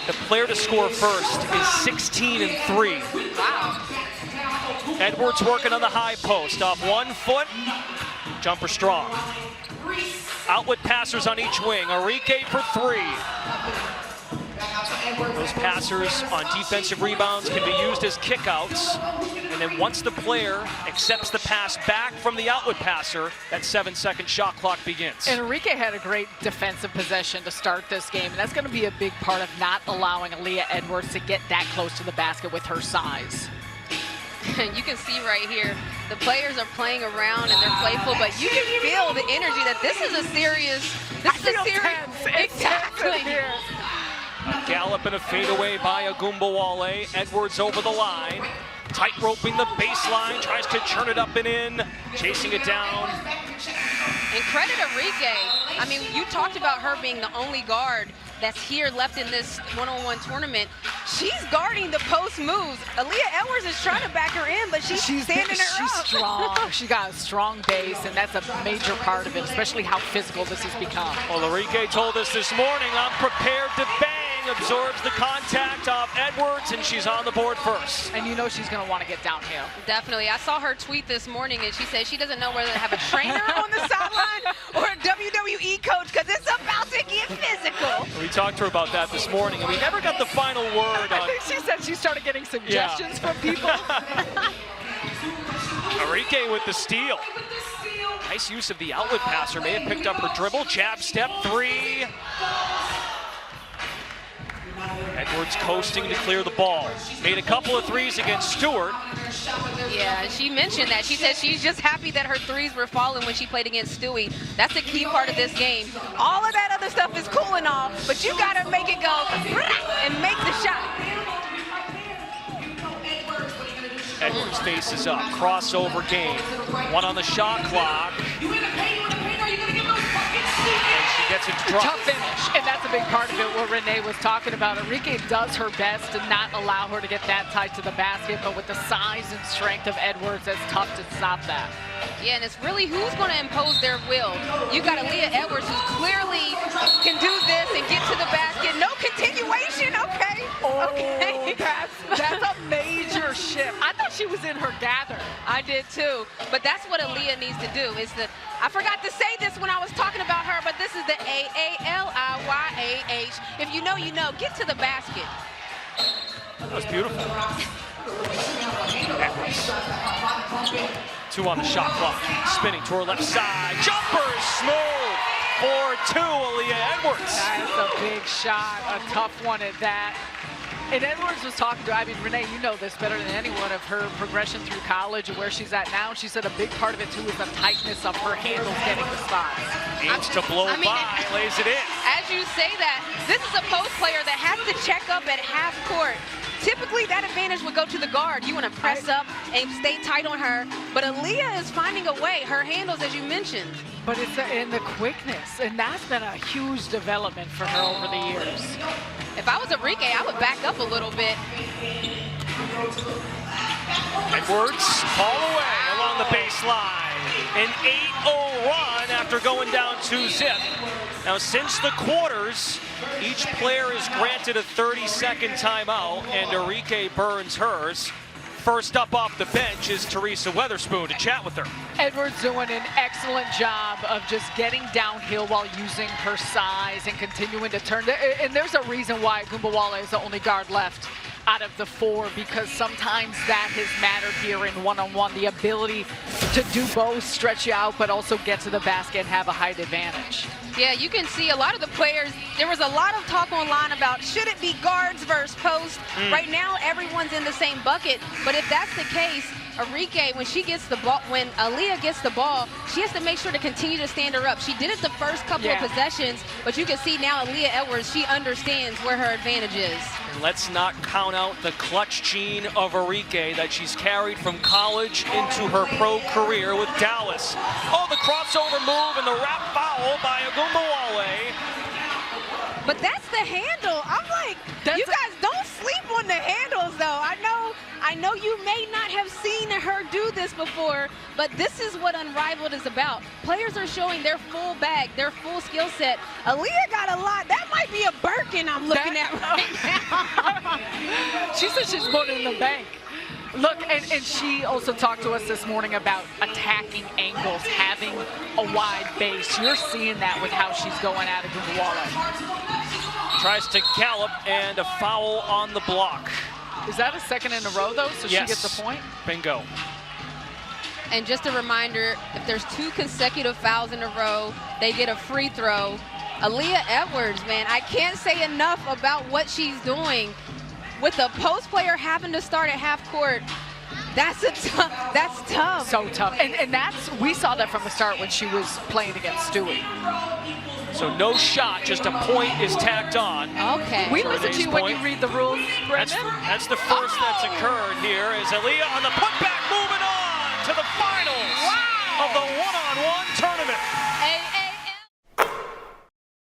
The player to score first is 16-3. Wow. Edwards working on the high post off 1 foot. Jumper strong. Outlet passers on each wing. Arike for 3. Those passers on defensive rebounds can be used as kickouts. And then once the player accepts the pass back from the outlet passer, that 7-second shot clock begins. And Arike had a great defensive possession to start this game. And that's going to be a big part of not allowing Aaliyah Edwards to get that close to the basket with her size. You can see right here, the players are playing around and they're playful, but you can feel the energy that this is a serious, exactly. Gallop and a fadeaway by Ogunbowale. Edwards over the line. Tight roping the baseline, tries to churn it up and in, chasing it down. And credit Arike. I mean, you talked about her being the only guard that's here left in this one-on-one tournament. She's guarding the post moves. Aaliyah Edwards is trying to back her in, but she's standing her up. She's strong. She got a strong base, and that's a major part of it, especially how physical this has become. Well, Arike told us this morning, I'm prepared to bang. Absorbs the contact of Edwards, and she's on the board first. And you know she's going to want to get downhill. Definitely. I saw her tweet this morning, and she said she doesn't know whether to have a trainer on the sideline or a WWE coach, because it's about to get physical. We talked to her about that this morning, and we never got the final word on. I think she said she started getting suggestions from people. Arike with the steal. Nice use of the outlet passer. May have picked up her dribble. Jab step 3. Edwards coasting to clear the ball. Made a couple of threes against Stewart. Yeah, she mentioned that. She said she's just happy that her threes were falling when she played against Stewie. That's a key part of this game. All of that other stuff is cool and all, but you got to make it go and make the shot. Edwards faces up. Crossover game. 1 on the shot clock. And she gets it to drop. Tough finish, and that's a big part of it, what Renee was talking about. Arike does her best to not allow her to get that tight to the basket, but with the size and strength of Edwards, it's tough to stop that. Yeah, and it's really who's going to impose their will. You got Aaliyah Edwards, who clearly can do this and get to the basket. No continuation, okay. Oh, okay. That's a major shift. I thought she was in her gather. I did too, but that's what Aaliyah needs to do. Is the I forgot to say this when I was talking about her, but this is the A-A-L-I-Y-A-H. If you know, you know. Get to the basket. That was beautiful. Edwards. 2 on the shot clock. Spinning to her left side. Jumper is smooth. 4-2, Aaliyah Edwards. That's a big shot, a tough one at that. And Edwards was talking to, I mean, Renee, you know this better than anyone, of her progression through college and where she's at now. She said a big part of it, too, is the tightness of her handles getting the spots. Aims to blow by, lays it in. As you say that, this is a post player that has to check up at half court. Typically, that advantage would go to the guard. You want to press up and stay tight on her. But Aaliyah is finding a way. Her handles, as you mentioned. But it's in the quickness, and that's been a huge development for her over the years. If I was Arike, I would back up a little bit. Edwards all away along the baseline. An 8-0 run after going down 2-zip. Now, since the quarters, each player is granted a 30-second timeout, and Arike burns hers. First up off the bench is Teresa Weatherspoon to chat with her. Edwards doing an excellent job of just getting downhill while using her size and continuing to turn. And there's a reason why Ogunbowale is the only guard left out of the 4, because sometimes that has mattered here in one-on-one. The ability to do both, stretch you out, but also get to the basket and have a height advantage. Yeah, you can see a lot of the players, there was a lot of talk online about should it be guards versus post. Right now, everyone's in the same bucket, but if that's the case, Arike, when she gets the ball, when Aaliyah gets the ball, she has to make sure to continue to stand her up. She did it the first couple of possessions, but you can see now Aaliyah Edwards, she understands where her advantage is. And let's not count out the clutch gene of Arike that she's carried from college into her pro career with Dallas. Oh, the crossover move and the wrap foul by Ogunbowale. But that's the handle. I'm like, you guys don't sleep on the handles, though. I I know you may not have seen her do this before, but this is what Unrivaled is about. Players are showing their full bag, their full skill set. Aaliyah got a lot. That might be a Birkin I'm looking at right now. She said she's putting it in the bank. Look, and she also talked to us this morning about attacking angles, having a wide base. You're seeing that with how she's going at Ogunbowale. Tries to gallop and a foul on the block. Is that a second in a row, though, so yes. she gets a point? Bingo. And just a reminder, if there's 2 consecutive fouls in a row, they get a free throw. Aaliyah Edwards, man, I can't say enough about what she's doing. With a post player having to start at half court, that's tough. So tough. And we saw that from the start when she was playing against Stewie. So no shot, just a point is tacked on. Okay. We listen to you when you read the rules, Brendan. That's the first that's occurred here is Aaliyah on the putback, moving on to the finals of the one-on-one tournament.